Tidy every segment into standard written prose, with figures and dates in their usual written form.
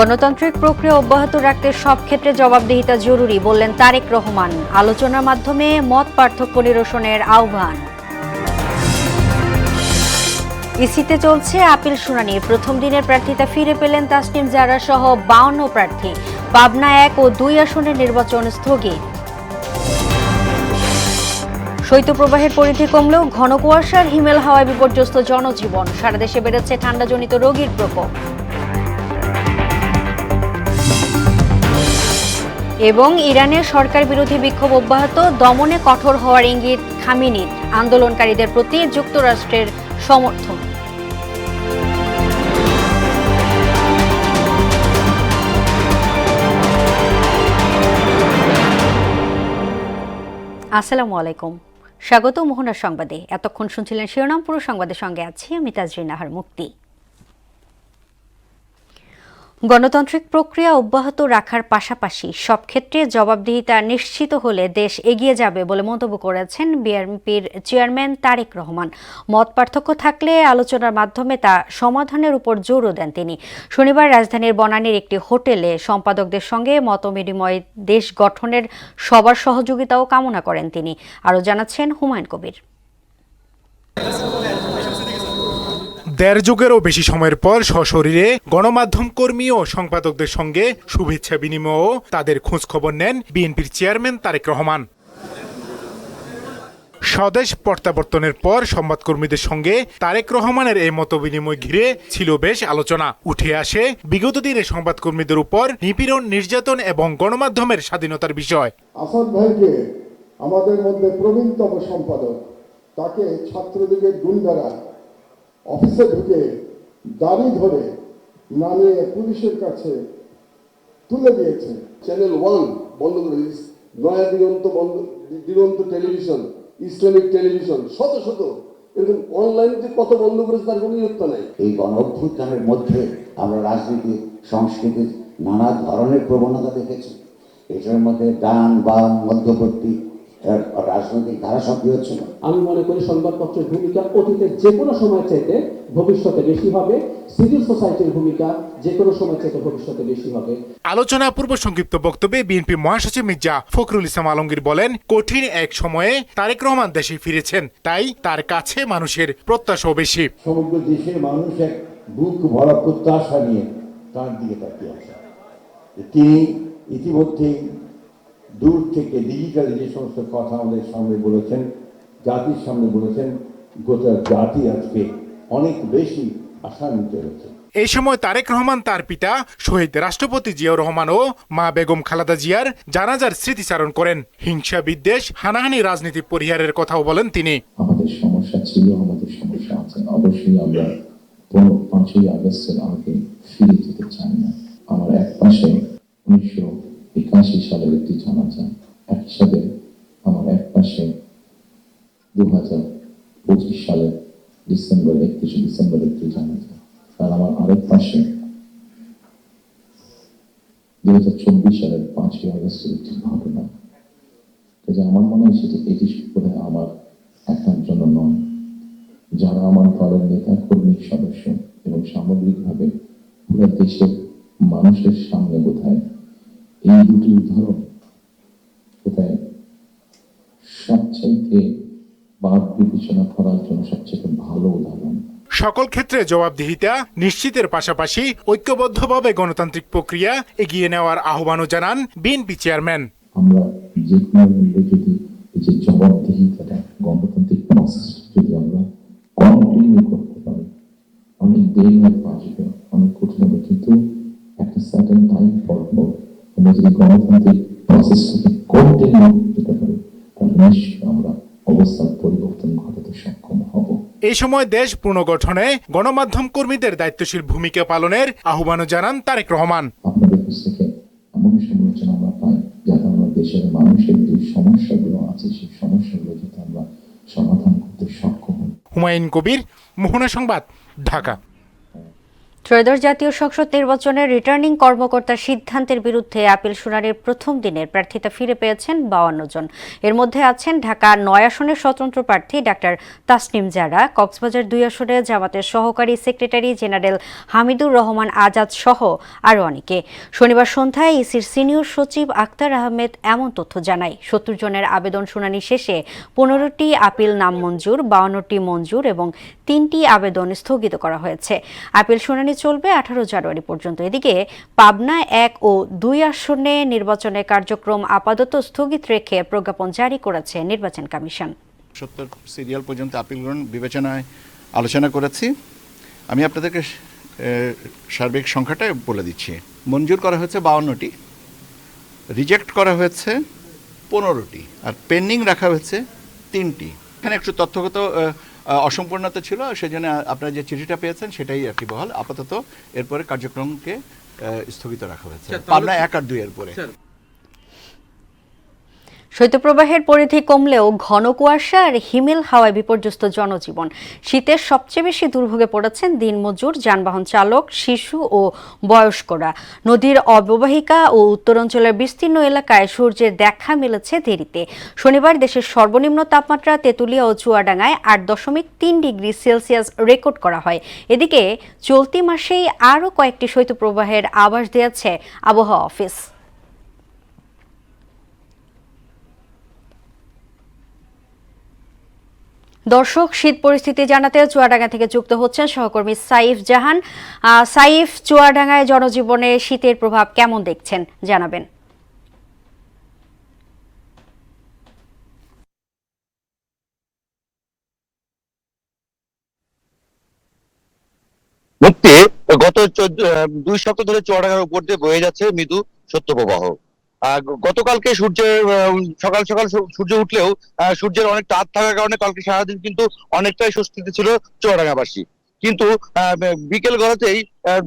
গণতান্ত্রিক প্রক্রিয়া অব্যাহত রাখতে সব ক্ষেত্রে জবাবদিহিতা জরুরি বললেন তারেক রহমান। আলোচনার মাধ্যমে মত পার্থক্য নিরসনের আহ্বান। ইসিতে চলছে আপিল শুনানি। প্রথম দিনের প্রার্থিতা ফিরে পেলেন তাসনিম জারা সহ 52 প্রার্থী। পাবনা 1 ও 2 আসনের নির্বাচন স্থগিত। শৈত্যপ্রবাহের পরিধি কমলেও ঘন কুয়াশার হিমেল হাওয়ায় বিপর্যস্ত জনজীবন। সারা দেশে বেড়েছে ঠান্ডাজনিত রোগীর প্রকোপ। এবং ইরানের সরকার বিরোধী বিক্ষোভ অব্যাহত, দমনে কঠোর হওয়ার ইঙ্গিত খামেনির। আন্দোলনকারীদের প্রতি যুক্তরাষ্ট্রের সমর্থন। আসসালামু আলাইকুম, স্বাগত মোহনার সংবাদে। এতক্ষণ শুনছিলেন শিরোনাম, পুরো সংবাদের সঙ্গে আছি আমি তাজরিন নাহার মুক্তি। গণতান্ত্রিক প্রক্রিয়া অব্যাহত রাখার পাশাপাশি সব ক্ষেত্রে জবাবদিহিতা নিশ্চিত হলে দেশ এগিয়ে যাবে বলে মন্তব্য করেছেন বিএনপির চেয়ারম্যান তারেক রহমান। মত পার্থক্য থাকলে আলোচনার মাধ্যমে তা সমাধানের উপর জোরও দেন তিনি। শনিবার রাজধানীর বনানীর একটি হোটেলে সম্পাদকদের সঙ্গে মতবিনিময়ে দেশ গঠনের সবার সহযোগিতাও কামনা করেন তিনি। আরও জানাচ্ছেন হুমায়ুন কবির। দেড় যুগেরও বেশি সময়ের পর সশরীরে গণমাধ্যম কর্মী ও সম্পাদকদের সঙ্গে শুভেচ্ছা বিনিময় ও তাদের খোঁজখবর নেন বিএনপির চেয়ারম্যান তারেক রহমান। স্বদেশ প্রত্যাবর্তনের পর সংবাদকর্মীদের সঙ্গে তারেক রহমানের এই মতবিনিময় ঘিরে ছিল বেশ আলোচনা। উঠে আসে বিগত দিনে সংবাদকর্মীদের উপর নিপীড়ন, নির্যাতন এবং গণমাধ্যমের স্বাধীনতার বিষয়। আসাদ ভাইকে আমাদের মধ্যে প্রবীণতম সম্পাদক, তাকে ছাত্রলীগের গুন্ডারা অফিসে ঢুকে দাড়ি ধরে নামিয়ে পুলিশের কাছে তুলে দিয়েছে। চ্যানেল 1 বন্ধ করে দিয়েছে, Naya Diganta television, Islamic television, শত শত এরকম অনলাইন যে কত বন্ধ করেছে তার কোনো নিয়ন্ত্রণ নাই। এই গণ অভ্যুত্থানের মধ্যে আমরা রাজনীতি সংস্কৃতির নানা ধরনের প্রবণতা দেখেছি। এটার মধ্যে ডান বাম মধ্যবর্তী রাজনৈতিক ধারা সক্রিয় ছিল। আমি মনে করি সংবাদপত্রের ভূমিকা অতীতে যে কোনো সময় চাইতে ভবিষ্যতে বেশি হবে, সিভিল সোসাইটির ভূমিকা যে কোনো সময় চাইতে ভবিষ্যতে বেশি হবে। আলোচনা পূর্ব সংক্ষিপ্ত বক্তব্যে বিএনপি মহাসচিব মির্জা ফখরুল ইসলাম আলমগীর বলেন, কঠিন এক সময়ে তারেক রহমান দেশে ফিরেছেন, তাই তার কাছে মানুষের প্রত্যাশাও বেশি। সমগ্র দেশের মানুষ এক বুক ভরা প্রত্যাশা নিয়ে তার দিকে তাকিয়ে আছে। তিনি ইতিমধ্যেই দূর থেকে ডিজিটালি যে সমস্ত কথা আমাদের সামনে বলেছেন, জাতির সামনে বলেছেন, গোটা জাতি আজকে অনেক বেশি আশান্বিত হয়েছে। এই সময় তারেক রহমান তার পিতা শহীদ রাষ্ট্রপতি জিয়াউর রহমান ও মা বেগম খালেদা জিয়ার জানাজার স্মৃতিচারণ করেন। হিংসা, বিদ্বেষ, হানাহানি রাজনীতি পরিহারের কথাও বলেন তিনি। আমাদের সমস্যা ছিল, আমাদের সমস্যা আছে, অবশ্যই আমরা 5ই আগস্টের আগে ফিরে যেতে চাই না। আমার এক পাশে 1981 সালের একটি জানাজা, একসাথে আমার এক পাশে 2025 সালের 31 ডিসেম্বর একটি জানাজা, আর আমার আরেক পাশে 2024 সালের 5ই আগস্টের একটি ঘটনা। আমার মনে হয় এটি বোধহয় আমার একার জন্য নয়, যারা আমার দলের নেতা কর্মী সদস্য এবং সামগ্রিকভাবে পুরো দেশের মানুষের সামনে বোধহয় এই দুটি উদাহরণ বোধহয় সবচাইতে বাদ বিবেচনা করার জন্য সবচেয়ে ভালো উদাহরণ। সকল ক্ষেত্রে জবাবদিহিতা নিশ্চিতের পাশাপাশি ঐক্যবদ্ধভাবে গণতান্ত্রিক প্রক্রিয়া এগিয়ে নেওয়ার আহ্বানও জানান বিএনপি চেয়ারম্যান। আমরা যে কোনো মূল্যে যদি এই যে জবাবদিহিতাটা, গণতান্ত্রিক প্রসেস যদি আমরা কন্টিনিউ করতে পারি, অনেক দেরি হয়তো আসবে, অনেক কঠিন হবে, কিন্তু একটা সার্টেন টাইম পর আমরা যদি গণতান্ত্রিক প্রসেসটাকে কন্টিনিউ করতে পারি, তাহলে নিশ্চয়ই আমরা অবস্থার পরিবর্তন ঘটাতে সক্ষম হব। এই সময় দেশ পুনর্গঠনে গণমাধ্যম কর্মীদের দায়িত্বশীল ভূমিকা পালনের আহ্বানও জানান তারেক রহমান। আপনাদের কাছ থেকে এমন সমালোচনা আমরা পাই যাতে আমরা দেশের মানুষের যে সমস্যাগুলো আছে সেই সমস্যাগুলো যাতে আমরা সমাধান করতে সক্ষম হই। হুমায়ুন কবির, মোহনা সংবাদ, ঢাকা। ত্রয়োদশ জাতীয় সংসদ নির্বাচনের রিটার্নিং কর্মকর্তার সিদ্ধান্তের বিরুদ্ধে আপিল শুনানির প্রথম দিনের প্রার্থিতা ফিরে পেয়েছেন 52 জন। এর মধ্যে আছেন ঢাকা 9 আসনের স্বতন্ত্র প্রার্থী ডাক্তার তাসনিম জারা, কক্সবাজার 2 আসনে জামাতের সহকারী সেক্রেটারি জেনারেল হামিদুর রহমান আজাদ সহ আরও অনেকে। শনিবার সন্ধ্যায় ইসির সিনিয়র সচিব আক্তার আহমেদ এমন তথ্য জানায়। 70 জনের আবেদন শুনানি শেষে 15টি আপিল নামঞ্জুর, 52টি মঞ্জুর এবং 3টি আবেদন স্থগিত করা হয়েছে। আপিল শুনানি চলবে 18 জানুয়ারি পর্যন্ত। এদিকে পাবনা 1 ও 2 আসনে নির্বাচনের কার্যক্রম আপাতত স্থগিত রেখে প্রজ্ঞাপন জারি করেছে নির্বাচন কমিশন। 70 সিরিয়াল পর্যন্ত আপিল বিবেচনায় আলোচনা করেছি। আমি আপনাদেরকে সার্বিক সংখ্যাটা বলে দিচ্ছি। মঞ্জুর করা হয়েছে 52টি, রিজেক্ট করা হয়েছে 15টি, আর পেন্ডিং রাখা হয়েছে 3টি। এখানে একটু তথ্যগত অসম্পূর্ণতা ছিল, সেজন্য আপনারা যে চিঠিটা পেয়েছেন সেটাই আর কি বহাল। আপাতত এরপরে কার্যক্রমকে স্থগিত রাখা হয়েছে পাবনা 1 আর 2 এর পরে। শৈত্যপ্রবাহের পরিধি কমলেও ঘন কুয়াশা আর হিমেল হাওয়ায় বিপর্যস্ত জনজীবন। শীতের সবচেয়ে বেশি দুর্ভোগে পড়েছেন দিনমজুর, যানবাহন চালক, শিশু ও বয়স্করা। নদীর অববাহিকা ও উত্তরাঞ্চলের বিস্তীর্ণ এলাকায় সূর্যের দেখা মিলেছে দেরিতে। শনিবার দেশের সর্বনিম্ন তাপমাত্রা তেঁতুলিয়া ও চুয়াডাঙ্গায় 8.3 ডিগ্রি সেলসিয়াস রেকর্ড করা হয়। এদিকে চলতি মাসেই আরও কয়েকটি শৈত্যপ্রবাহের আভাস দিয়েছে আবহাওয়া অফিস। দর্শক, শীত পরিস্থিতি জানাতে চুয়াডাঙ্গা থেকে যুক্ত হচ্ছেন সহকর্মী সাইফ জাহান। সাইফ, চুয়াডাঙ্গায় জনজীবনে শীতের প্রভাব কেমন দেখছেন জানাবেন। মুক্তি গত 2 সপ্তাহ ধরে চুয়াডাঙ্গার উপর দিয়ে বয়ে যাচ্ছে মৃদু শৈত্যপ্রবাহ। গতকালকে সকাল সকাল সূর্য উঠলেও সূর্যের অনেক তাপ থাকার কারণে কালকে সারাদিন কিন্তু অনেকটাই স্বস্তিতে ছিল চুয়াডাঙ্গাবাসী। কিন্তু বিকেল গড়াতেই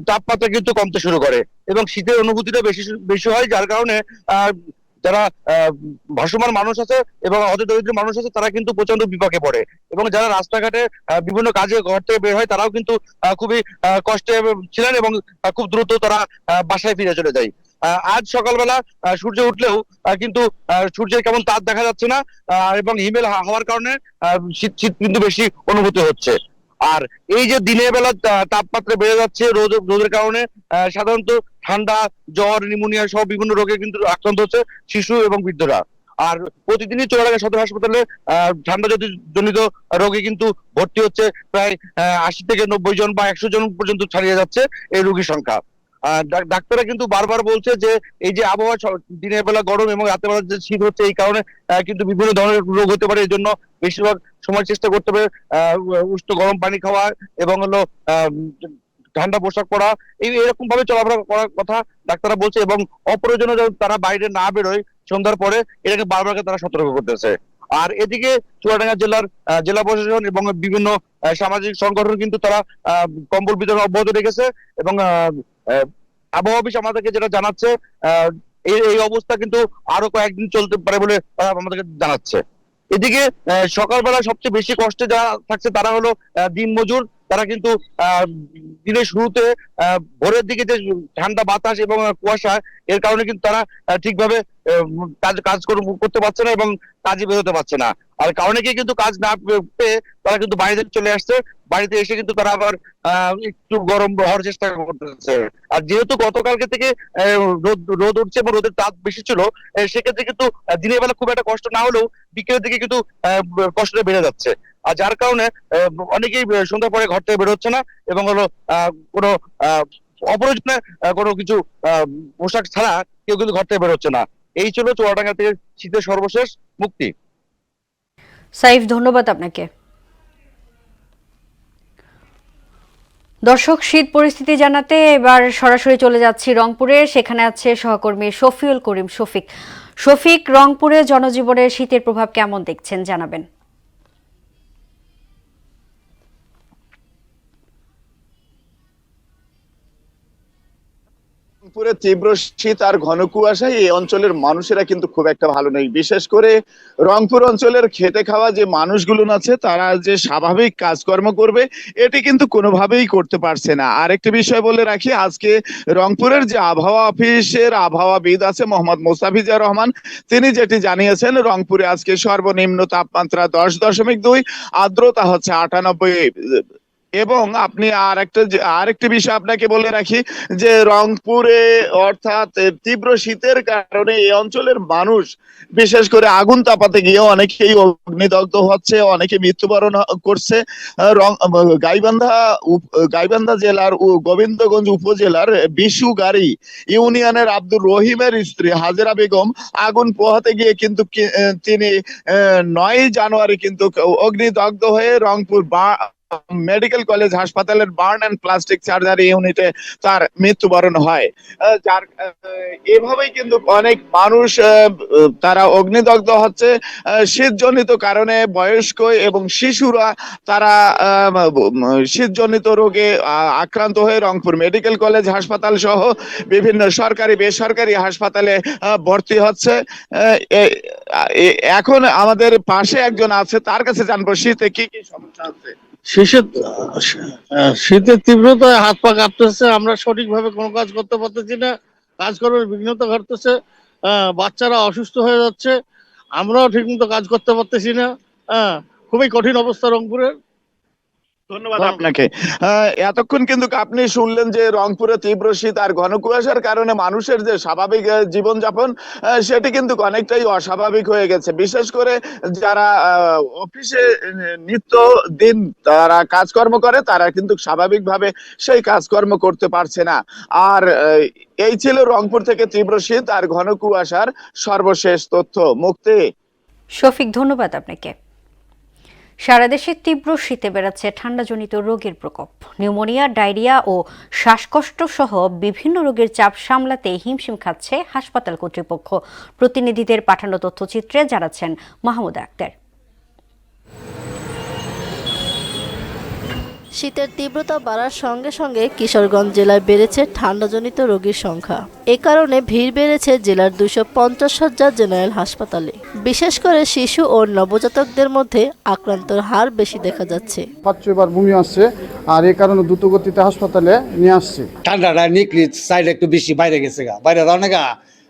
তাপমাত্রা কিন্তু কমতে শুরু করে এবং শীতের অনুভূতিটা বেশি বেশি হয়, যার কারণে যারা ভাসমান মানুষ আছে এবং অতি দরিদ্র মানুষ আছে তারা কিন্তু প্রচন্ড বিপাকে পড়ে, এবং যারা রাস্তাঘাটে বিভিন্ন কাজে ঘর থেকে বের হয় তারাও কিন্তু খুবই কষ্টে ছিলেন এবং খুব দ্রুত তারা বাসায় ফিরে চলে যায়। আজ সকালবেলা সূর্য উঠলেও কিন্তু সূর্যের কেমন তাপ দেখা যাচ্ছে না, এবং হিমেল হওয়ার কারণে শীত শীত কিন্তু বেশি অনুভূতি হচ্ছে। আর এই যে দিনের বেলা তাপমাত্রা বেড়ে যাচ্ছে রোদের কারণে সাধারণত ঠান্ডা, জ্বর, নিউমোনিয়া সহ বিভিন্ন রোগে কিন্তু আক্রান্ত হচ্ছে শিশু এবং বৃদ্ধরা। আর প্রতিদিনই চুয়াডাঙ্গা সদর হাসপাতালে ঠান্ডা জনিত রোগী কিন্তু ভর্তি হচ্ছে প্রায় 80 থেকে 90 জন বা 100 জন পর্যন্ত ছাড়িয়ে যাচ্ছে এই রোগীর সংখ্যা। ডাক্তাররা কিন্তু বারবার বলছে যে এই যে আবহাওয়া দিনের বেলা গরম এবং রাতের বেলা যে শীত হচ্ছে, এই কারণে কিন্তু বিভিন্ন ধরনের রোগ হতে পারে। এই জন্য বেশিরভাগ সময় চেষ্টা করতে হবে উষ্ণ গরম পানি খাওয়া এবং হলো ঠান্ডা পোশাক পরা, এরকম ভাবে চলাফেরা করার কথা ডাক্তাররা বলছে, এবং অপ্রয়োজনীয় যেন তারা বাইরে না বেরোয় সন্ধ্যার পরে, এটাকে বারবার তারা সতর্ক করতেছে। আর এদিকে চুয়াডাঙ্গা জেলার জেলা প্রশাসন এবং বিভিন্ন সামাজিক সংগঠন কিন্তু তারা কম্বল বিতরণ অব্যাহত রেখেছে, এবং আবহাওয়া অফিস আমাদেরকে যেটা জানাচ্ছে এই অবস্থা কিন্তু আরো কয়েকদিন চলতে পারে বলে তারা আমাদেরকে জানাচ্ছে। এদিকে সকালবেলা সবচেয়ে বেশি কষ্টে যারা থাকছে তারা হলো দিনমজুর। তারা কিন্তু দিনের শুরুতে ভোরের দিকে যে ঠান্ডা বাতাস এবং কুয়াশা, এর কারণে কিন্তু তারা ঠিকভাবে কাজ করতে পারছে না এবং কাজে বেরোতে পারছে না। আর কারণে কি কিন্তু কাজ না পেয়ে তারা কিন্তু বাড়িতে চলে আসছে। বাড়িতে এসে কিন্তু তারা আবার একটু গরম হওয়ার চেষ্টা করতেছে। আর যেহেতু গতকালকে থেকে রোদ উঠছে এবং রোদের তাপ বেশি ছিল, সেক্ষেত্রে কিন্তু দিনের বেলা খুব একটা কষ্ট না হলেও বিকেলের দিকে কিন্তু কষ্টটা বেড়ে যাচ্ছে। আর যার কারণে অনেকেই সন্ধ্যার পরে ঘর থেকে বের হচ্ছে না এবং হলো কোনো অপ্রয়োজনে কোনো কিছু পোশাক ছাড়া কেউ কিন্তু ঘর থেকে বের হচ্ছে না। এই ছিল চুয়াডাঙ্গা থেকে শীতের সর্বশেষ মুক্তি। সাইফ, ধন্যবাদ আপনাকে। দর্শক, শীত পরিস্থিতি জানাতে এবার সরাসরি চলে যাচ্ছি রংপুরে। সেখানে আছে সহকর্মী শফিউল করিম শফিক, রংপুরে জনজীবনের শীতের প্রভাব কেমন দেখছেন জানাবেন। রংপুরে তীব্র শীত আর ঘন কুয়াশায় এই অঞ্চলের মানুষেরা কিন্তু খুব একটা ভালো নেই। বিশেষ করে রংপুর অঞ্চলের খেটে খাওয়া যে মানুষগুলো আছে তারা যে স্বাভাবিক কাজকর্ম করবে এটি কিন্তু কোনোভাবেই করতে পারছে না। আরেকটি বিষয় বলে রাখি, আজকে রংপুরের যে আবহাওয়া অফিসের আবহাওয়াবিদ আছে মোহাম্মদ মোস্তাফিজুর রহমান, তিনি যেটি জানিয়েছেন রংপুরে আজকে সর্বনিম্ন তাপমাত্রা 10.2, আর্দ্রতা হচ্ছে 98। এবং আপনি আরেকটি বিষয় আপনাকে বলে রাখি যে রংপুরে অর্থাৎ তীব্র শীতের কারণে এই অঞ্চলের মানুষ বিশেষ করে আগুন তাপাতে গিয়ে অনেকেই অগ্নিদগ্ধ হচ্ছে, অনেকে মৃত্যুবরণ করছে। গাইবান্ধা জেলার গোবিন্দগঞ্জ উপজেলার বিশুগাড়ি ইউনিয়নের আব্দুর রহিমের স্ত্রী হাজেরা বেগম আগুন পোহাতে গিয়ে কিন্তু তিনি 9 জানুয়ারি কিন্তু অগ্নিদগ্ধ হয়ে রংপুর মেডিকেল কলেজ হাসপাতালের বার্ন অ্যান্ড প্লাস্টিক সার্জারি ইউনিটে তার মৃত্যুবরণ হয়। যার এভাবেই কিন্তু অনেক মানুষ তারা অগ্নিদগ্ধ হচ্ছে শীতজনিত কারণে। বয়স্ক এবং শিশুরা তারা শীতজনিত রোগে আক্রান্ত হয়ে রংপুর মেডিকেল কলেজ হাসপাতাল সহ বিভিন্ন সরকারি বেসরকারি হাসপাতালে ভর্তি হচ্ছে। এখন আমাদের পাশে একজন আছে, তার কাছে জানবো শীতে কি কি সমস্যা আছে। শীতের তীব্রতায় হাত পা কাঁপতেছে, আমরা সঠিকভাবে কোনো কাজ করতে পারতেছি না, কাজকর্মের বিঘ্নতা ঘটতেছে, বাচ্চারা অসুস্থ হয়ে যাচ্ছে, আমরাও ঠিকমতো কাজ করতে পারতেছি না। খুবই কঠিন অবস্থা রংপুরের। ধন্যবাদ আপনাকে। এতক্ষণ কিন্তু আপনি শুনলেন যে রংপুরে তীব্র শীত আর ঘন কুয়াশার কারণে মানুষের যে স্বাভাবিক জীবনযাপন সেটি কিন্তু অনেকটাই অস্বাভাবিক হয়ে গেছে। বিশেষ করে যারা অফিসে নিত্য দিন তারা কাজকর্ম করে তারা কিন্তু স্বাভাবিকভাবে সেই কাজকর্ম করতে পারছে না। আর এই ছিল রংপুর থেকে তীব্র শীত আর ঘন কুয়াশার সর্বশেষ তথ্য। মুক্তি। শফিক, ধন্যবাদ আপনাকে। সারা দেশে তীব্র শীতে বেড়েছে ঠান্ডাজনিত রোগের প্রকোপ। নিউমোনিয়া, ডায়রিয়া ও শ্বাসকষ্ট সহ বিভিন্ন রোগের চাপ সামলাতে হিমশিম খাচ্ছে হাসপাতাল কর্তৃপক্ষ। প্রতিনিধিদের পাঠানো তথ্যচিত্রে জানাচ্ছেন মাহমুদা আক্তার। শীতের তীব্রতা বাড়ার সঙ্গে সঙ্গে কিশোরগঞ্জ জেলায় বেড়েছে ঠান্ডাজনিত রোগীর সংখ্যা। এ কারণে ভিড় বেড়েছে জেলার 250 শয্যার জেনারেল হাসপাতালে। বিশেষ করে শিশু ও নবজাতকদের মধ্যে আক্রান্তর হার বেশি দেখা যাচ্ছে। এবার বমি আসছে আর এই কারণে দ্রুতগতিতে হাসপাতালে নিয়ে আসছে। ঠান্ডাটা নিকলিত সাইড একটু বেশি বাইরে গেছে গা, বাইরে অনেক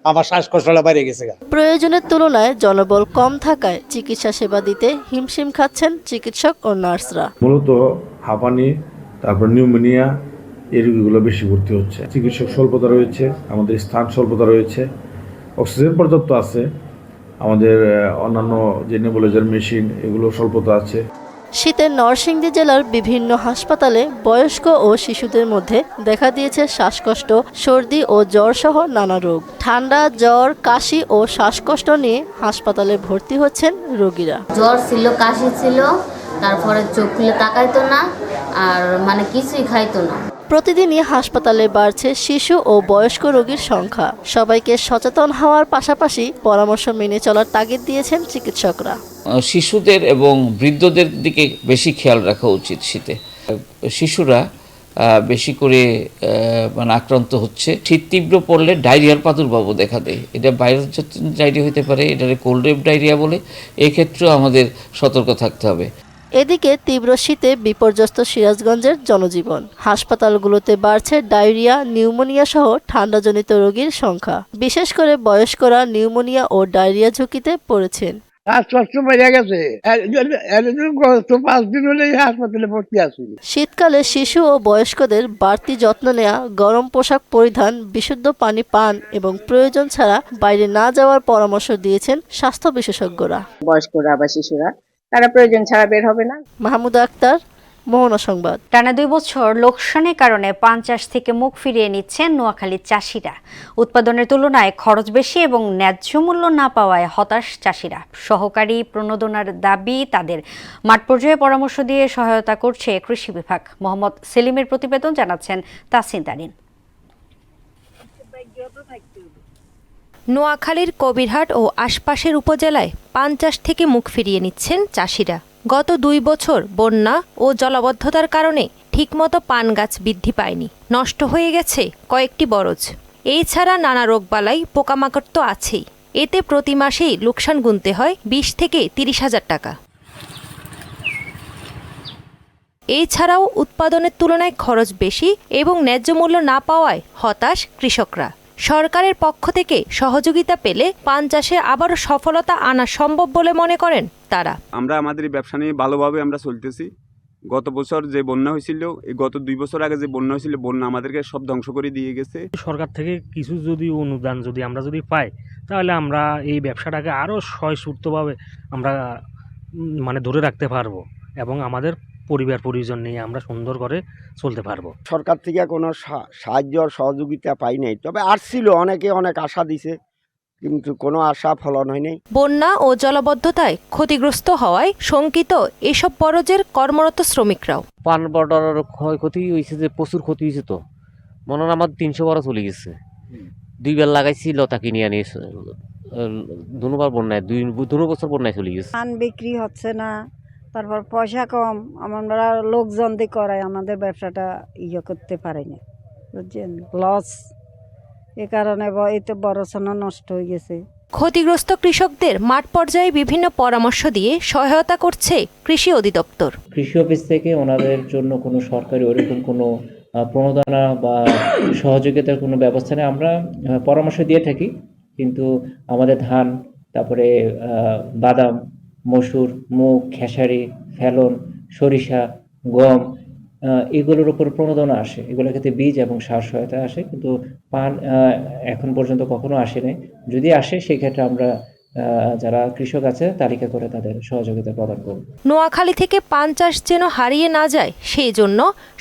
আমার শ্বাসকষ্টটা বাইরে গেছে গা। প্রয়োজনের তুলনায় জনবল কম থাকায় চিকিৎসা সেবা দিতে হিমশিম খাচ্ছেন চিকিৎসক ও নার্সরা। মূলত হাঁপানি, তারপর নিউমোনিয়া, এই রোগীগুলো বেশি ভর্তি হচ্ছে। চিকিৎসক স্বল্পতা রয়েছে, আমাদের স্থান স্বল্পতা রয়েছে, অক্সিজেন পর্যাপ্ত আছে, আমাদের অন্যান্য যে নেবুলাইজার মেশিন এগুলো স্বল্পতা আছে। শীতে নরসিংদী জেলার বিভিন্ন হাসপাতালে বয়স্ক ও শিশুদের মধ্যে দেখা দিয়েছে শ্বাসকষ্ট, সর্দি ও জ্বর সহ নানা রোগ। ঠান্ডা, জ্বর, কাশি ও শ্বাসকষ্ট নিয়ে হাসপাতালে ভর্তি হচ্ছেন রোগীরা। জ্বর ছিল, কাশি ছিল, তারপরে চোখ খুলে তাকাইতো না আর কিছুই খাইতো না। প্রতিদিনই হাসপাতালে বাড়ছে শিশু ও বয়স্ক রোগীর সংখ্যা। সবাইকে সচেতন হওয়ার পাশাপাশি পরামর্শ মেনে চলার তাগিদ দিয়েছেন চিকিৎসকরা। শিশুদের এবং বৃদ্ধদের দিকে বেশি খেয়াল রাখা উচিত। শীতে শিশুরা বেশি করে আক্রান্ত হচ্ছে। শীত তীব্র পড়লে ডায়রিয়ার প্রাদুর্ভাবও দেখা দেয়। এটা ভাইরাস ডায়রিয়া হতে পারে, এটাকে কোল্ড রেপ ডায়রিয়া বলে। এক্ষেত্রেও আমাদের সতর্ক থাকতে হবে। এদিকে তীব্র শীতে বিপর্যস্ত সিরাজগঞ্জের জনজীবন। হাসপাতালগুলোতে বাড়ছে ডায়রিয়া, নিউমোনিয়া সহ ঠান্ডাজনিত রোগীর সংখ্যা। বিশেষ করে বয়স্করা নিউমোনিয়া ও ডায়রিয়া ঝুঁকিতে পড়েছেন। শীতকালে শিশু ও বয়স্কদের বাড়তি যত্ন নেওয়া, গরম পোশাক পরিধান, বিশুদ্ধ পানি পান এবং প্রয়োজন ছাড়া বাইরে না যাওয়ার পরামর্শ দিয়েছেন স্বাস্থ্য বিশেষজ্ঞরা। বয়স্করা বা শিশুরা তারা প্রয়োজন ছাড়া বের হবে না। মাহমুদা আক্তার, মোহনা সংবাদ। টানা 2 বছর লোকসানের কারণে পান চাষ থেকে মুখ ফিরিয়ে নিচ্ছেন নোয়াখালীর চাষিরা। উৎপাদনের তুলনায় খরচ বেশি এবং ন্যায্য মূল্য না পাওয়ায় হতাশ চাষিরা। সহকারী প্রণোদনার দাবি তাদের মাঠ পর্যায়ে পরামর্শ দিয়ে সহায়তা করছে কৃষি বিভাগ। মোহাম্মদ সেলিমের প্রতিবেদন, জানাচ্ছেন তাসিন তারিন। নোয়াখালীর কবিরহাট ও আশপাশের উপজেলায় পান চাষ থেকে মুখ ফিরিয়ে নিচ্ছেন চাষিরা। গত 2 বছর বন্যা ও জলাবদ্ধতার কারণে ঠিকমতো পান গাছ বৃদ্ধি পায়নি, নষ্ট হয়ে গেছে কয়েকটি বরজ। এছাড়া নানা রোগবালাই পোকামাকড় তো আছেই। এতে প্রতি মাসেই লোকসান গুনতে হয় 20 থেকে 30,000 টাকা। এছাড়াও উৎপাদনের তুলনায় খরচ বেশি এবং ন্যায্য মূল্য না পাওয়ায় হতাশ কৃষকরা। সরকারের পক্ষ থেকে সহযোগিতা পেলে পান চাষে আবারও সফলতা আনা সম্ভব বলে মনে করেন তারা। আমরা আমাদের ব্যবসা নিয়ে ভালোভাবে আমরা চলতেছি। গত বছর যে বন্যা হয়েছিল, এই গত 2 বছর আগে যে বন্যা হয়েছিল, বন্যা আমাদেরকে সব ধ্বংস করে দিয়ে গেছে। সরকার থেকে কিছু যদি অনুদান আমরা পাই, তাহলে আমরা এই ব্যবসাটাকে আরও সহজভাবে আমরা ধরে রাখতে পারবো এবং আমাদের পরিবার পরিজন নিয়ে আমরা সুন্দর করে চলতে পারবো। সরকার থেকে কোনো সাহায্য সহযোগিতা পাই নাই, তবে আসছিল, অনেকে অনেক আশা দিছে, কিন্তু কোনো আশা ফলন হয়নি। বন্যা ও জলাবদ্ধতায় ক্ষতিগ্রস্ত হওয়ায় শঙ্কিত এসব বরজের কর্মরত শ্রমিকরাও। পান বর্ডার ক্ষয়ক্ষতি হয়েছে, যে প্রচুর ক্ষতি হয়েছে। তো মনে হয় আমার 300 বড় চলে গেছে। 2 বার লাগাইছি, লতা কিনে আনি, দুবার বন্যায় 2 বছর বন্যায় চলে গেছে। ধান বিক্রি হচ্ছে না, তারপর পয়সা কম, আমরা লোকজন দিয়ে করাই আমাদের ব্যবসাটা করতে পারিনি, বুঝছেন, লস। এ কারণে এতে বড় সোনা নষ্ট হয়ে গেছে। ক্ষতিগ্রস্ত কৃষকদের মাঠ পর্যায়ে বিভিন্ন পরামর্শ দিয়ে সহায়তা করছে কৃষি অধিদপ্তর। কৃষি অফিস থেকে ওনাদের জন্য কোনো সরকারি ওরকম কোনো প্রণোদনা বা সহযোগিতার কোনো ব্যবস্থা নেই। আমরা পরামর্শ দিয়ে থাকি, কিন্তু আমাদের ধান, তারপরে বাদাম, মসুর, মুগ, খেসারি, ফেলন, সরিষা, গম, এগুলোর উপর প্রণোদনা আসে। এগুলোর ক্ষেত্রে বীজ এবং সার সহায়তা আসে, কিন্তু পান এখন পর্যন্ত কখনো আসে নাই। যদি আসে, সেই ক্ষেত্রে আমরা যারা কৃষক আছে তালিকা করে তাদের সহযোগিতা প্রদান করব। নোয়াখালী থেকে পান চাষ যেন হারিয়ে না যায়, সেই জন্য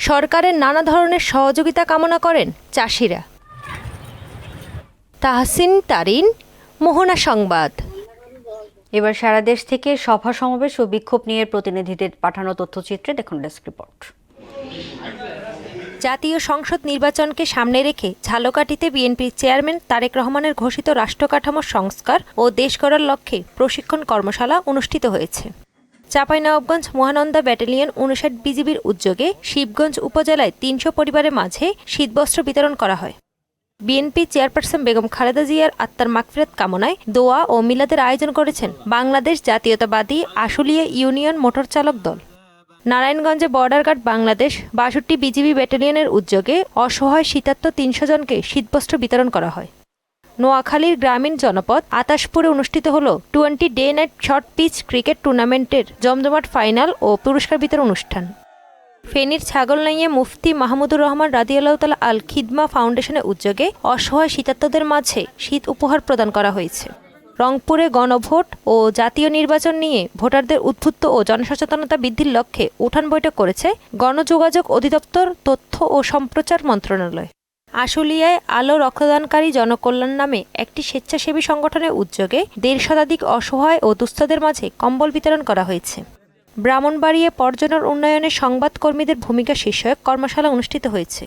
সরকারের নানা ধরনের সহযোগিতা কামনা করেন চাষিরা। তাহসিন তারিন, মোহনা সংবাদ। এবার সারা দেশ থেকে সভা সমাবেশ ও বিক্ষোভ নিয়ে প্রতিনিধিদের পাঠানো তথ্যচিত্রে দেখুন ডেস্ক রিপোর্ট। জাতীয় সংসদ নির্বাচনকে সামনে রেখে ঝালকাঠিতে বিএনপির চেয়ারম্যান তারেক রহমানের ঘোষিত রাষ্ট্রকাঠামো সংস্কার ও দেশ গড়ার লক্ষ্যে প্রশিক্ষণ কর্মশালা অনুষ্ঠিত হয়েছে। চাঁপাইনবাবগঞ্জ মহানন্দা ব্যাটালিয়ন 59 বিজিবির উদ্যোগে শিবগঞ্জ উপজেলায় 300 পরিবারের মাঝে শীতবস্ত্র বিতরণ করা হয়। বিএনপি চেয়ারপারসন বেগম খালেদা জিয়ার আত্মার মাগফিরাত কামনায় দোয়া ও মিলাদের আয়োজন করেছেন বাংলাদেশ জাতীয়তাবাদী আশুলিয়া ইউনিয়ন মোটর চালক দল। নারায়ণগঞ্জে বর্ডার গার্ড বাংলাদেশ 62 বিজিবি ব্যাটালিয়নের উদ্যোগে অসহায় শীতার্ত 300 জনকে শীতবস্ত্র বিতরণ করা হয়। নোয়াখালীর গ্রামীণ জনপদ আতাশপুরে অনুষ্ঠিত হল 20 day night short pitch cricket টুর্নামেন্টের জমজমাট ফাইনাল ও পুরস্কার বিতরণ অনুষ্ঠান। ফেনীর ছাগলনাইয়ে মুফতি মাহমুদুর রহমান রাদিয়াল্লাহু তাআলা আল খিদমা ফাউন্ডেশনের উদ্যোগে অসহায় শীতার্তদের মাঝে শীত উপহার প্রদান করা হয়েছে। রংপুরে গণভোট ও জাতীয় নির্বাচন নিয়ে ভোটারদের উদ্বুদ্ধ ও জনসচেতনতা বৃদ্ধির লক্ষ্যে উঠান বৈঠক করেছে গণযোগাযোগ অধিদপ্তর, তথ্য ও সম্প্রচার মন্ত্রণালয়। আশুলিয়ায় আলো রক্তদানকারী জনকল্যাণ নামে একটি স্বেচ্ছাসেবী সংগঠনের উদ্যোগে 1.5 শতাধিক অসহায় ও দুস্থদের মাঝে কম্বল বিতরণ করা হয়েছে। ব্রাহ্মণবাড়িয়ায় পর্যটন উন্নয়নে সংবাদকর্মীদের ভূমিকা শীর্ষক কর্মশালা অনুষ্ঠিত হয়েছে।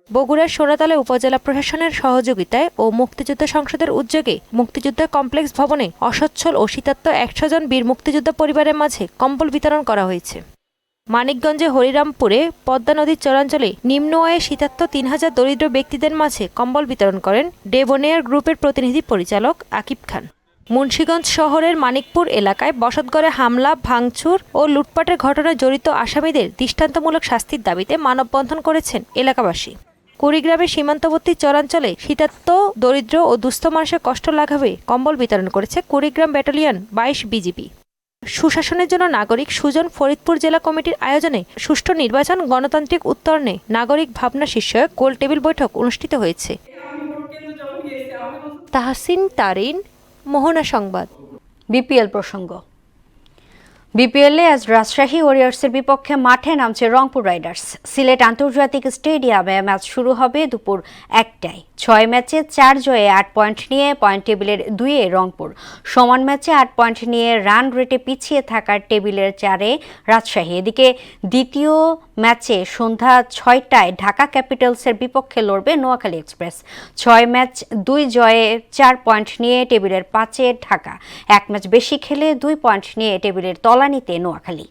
বগুড়ার সোনাতলা উপজেলা প্রশাসনের সহযোগিতায় ও মুক্তিযোদ্ধা সংসদের উদ্যোগে মুক্তিযোদ্ধা কমপ্লেক্স ভবনে অসচ্ছল ও শীতার্ত 100 জন বীর মুক্তিযোদ্ধা পরিবারের মাঝে কম্বল বিতরণ করা হয়েছে। মানিকগঞ্জে হরিরামপুরে পদ্মা নদীর চরাঞ্চলে নিম্ন আয়ে শীতার্ত 3000 দরিদ্র ব্যক্তিদের মাঝে কম্বল বিতরণ করেন ডেবোনেয়ার গ্রুপের প্রতিনিধি পরিচালক আকিব খান। মুন্সিগঞ্জ শহরের মানিকপুর এলাকায় বসতঘরে হামলা, ভাঙচুর ও লুটপাটের ঘটনায় জড়িত আসামিদের দৃষ্টান্তমূলক শাস্তির দাবিতে মানববন্ধন করেছেন এলাকাবাসী। কুড়িগ্রামের সীমান্তবর্তী চরাঞ্চলে শীতার্ত দরিদ্র ও দুস্থ মানুষের কষ্ট লাঘবে কম্বল বিতরণ করেছে কুড়িগ্রাম ব্যাটালিয়ন 22 বিজিবি। সুশাসনের জন্য নাগরিক সুজন ফরিদপুর জেলা কমিটির আয়োজনে সুষ্ঠু নির্বাচন গণতান্ত্রিক উত্তরণে নাগরিক ভাবনা শীর্ষক গোল টেবিল বৈঠক অনুষ্ঠিত হয়েছে। তাহসিন তারিন, মোহনা সংবাদ। বিপিএল প্রসঙ্গ। বিপিএলে আজ রাজশাহী ওয়ারিয়র্সের বিপক্ষে মাঠে নামছে রংপুর রাইডার্স। সিলেট আন্তর্জাতিক স্টেডিয়ামে ম্যাচ শুরু হবে দুপুর 1টায়। 6 ম্যাচে 4 জয়ে 8 পয়েন্ট নিয়ে পয়েন্ট টেবিলের 2-এ রংপুর। সমান ম্যাচে 8 পয়েন্ট নিয়ে রান রেটে পিছিয়ে থাকার টেবিলের 4-এ রাজশাহী। এদিকে দ্বিতীয় ম্যাচে সন্ধ্যা 6টায় ঢাকা ক্যাপিটালসের বিপক্ষে লড়বে নোয়াখালী এক্সপ্রেস। 6 ম্যাচ 2 জয়ে 4 পয়েন্ট নিয়ে টেবিলের 5-এ ঢাকা। 1 ম্যাচ বেশি খেলে 2 পয়েন্ট নিয়ে টেবিলের তলানিতে নোয়াখালী।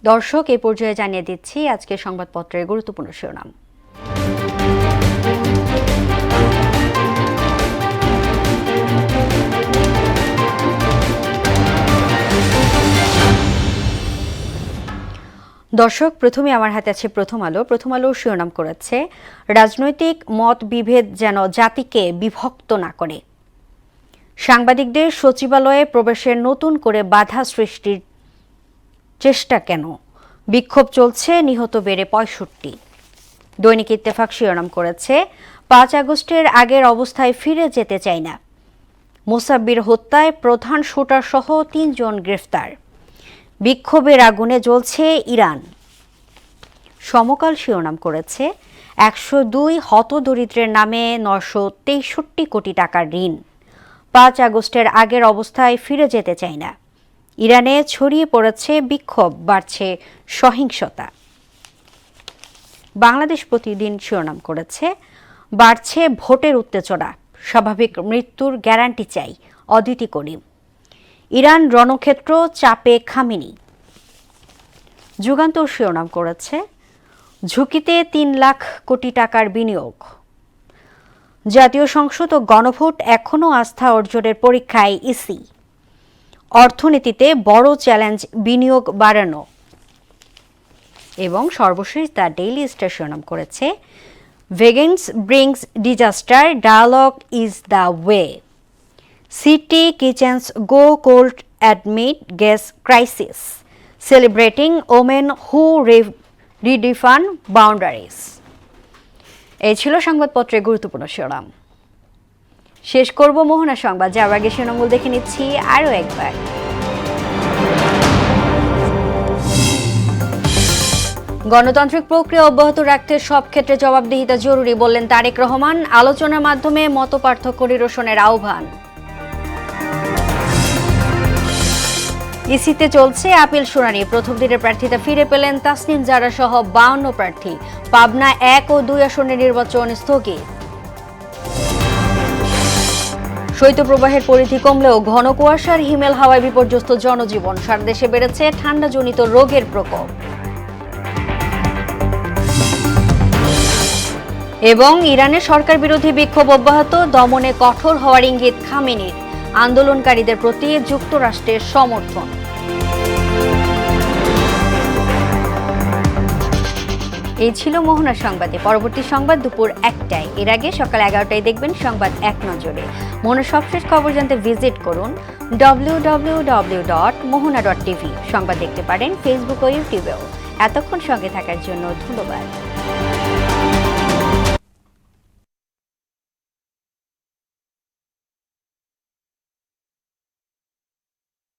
দর্শক, এই পর্যায়ে জানিয়ে দিচ্ছি আজকের সংবাদপত্রের গুরুত্বপূর্ণ শিরোনাম। দর্শক, প্রথমে আমার হাতে আছে প্রথম আলো। প্রথম আলো শিরোনাম করেছে, রাজনৈতিক মত বিভেদ যেন জাতিকে বিভক্ত না করে। সাংবাদিকদের সচিবালয়ে প্রবেশের নতুন করে বাধা সৃষ্টির চেষ্টা কেন? বিক্ষোভ চলছে, নিহত বেড়ে 65। দৈনিক ইত্তেফাক শিরোনাম করেছে, 5 আগস্টের আগের অবস্থায় ফিরে যেতে চাই না। মোসাব্বির হত্যায় প্রধান শুটার সহ 3 জন গ্রেফতার। বিক্ষোভের আগুনে জ্বলছে ইরান। সমকাল শিরোনাম করেছে, 102 হতদরিদ্রের নামে 963 কোটি টাকার ঋণ। 5 আগস্টের আগের অবস্থায় ফিরে যেতে চাই না। ইরানে ছড়িয়ে পড়েছে বিক্ষোভ, বাড়ছে সহিংসতা। বাংলাদেশ প্রতিদিন শিরোনাম করেছে, বাড়ছে ভোটের উত্তেজনা, স্বাভাবিক মৃত্যুর গ্যারান্টি চাই, অদিতি করিম। ইরান রণক্ষেত্র চাপে খামেনি। যুগান্তর শিরোনাম করেছে, ঝুঁকিতে 3 লাখ কোটি টাকার বিনিয়োগ। জাতীয় সংসদ ও গণভোট এখনও আস্থা অর্জনের পরীক্ষায় ইসি। অর্থনীতিতে বড় চ্যালেঞ্জ বিনিয়োগ বাড়ানো। এবং সর্বশেষ দ্য ডেইলি স্টার শিরোনাম করেছে, vengeance brings disaster, dialogue is the way. City kitchens go cold amid gas crisis, celebrating women who redefine boundaries. এই ছিল সংবাদপত্রের গুরুত্বপূর্ণ শিরোনাম। শেষ করব মোহনা সংবাদ, যার আগে শিরোনামগুলো দেখে নিচ্ছি আরও একবার। গণতান্ত্রিক প্রক্রিয়া অব্যাহত রাখতে সব ক্ষেত্রে জবাবদিহিতা জরুরি বললেন তারেক রহমান। আলোচনার মাধ্যমে মতপার্থক্য নিরসনের আহ্বান। ইসিতে চলছে আপিল শুনানি। প্রথম দিনের প্রার্থিতা ফিরে পেলেন তাসনিম জারা সহ 52 প্রার্থী। পাবনা 1 ও 2 আসনের নির্বাচন স্থগিত। শৈত্যপ্রবাহের পরিধি কমলেও ঘন কুয়াশার হিমেল হাওয়ায় বিপর্যস্ত জনজীবন। সারা দেশে বেড়েছে ঠান্ডাজনিত রোগের প্রকোপ। এবং ইরানের সরকার বিরোধী বিক্ষোভ অব্যাহত, দমনে কঠোর হওয়ার ইঙ্গিত খামেনির। আন্দোলনকারীদের প্রতি যুক্তরাষ্ট্রের সমর্থন। এই ছিল মোহনা সংবাদে। পরবর্তী সংবাদ দুপুর 1টায়। এর আগে সকাল 11টায় দেখবেন সংবাদ এক নজরে। মোহনার সবশেষ খবর জানতে ভিজিট করুন www.mohana.tv। সংবাদ দেখতে পারেন ফেসবুক ও ইউটিউবেও। এতক্ষণ সঙ্গে থাকার জন্য ধন্যবাদ।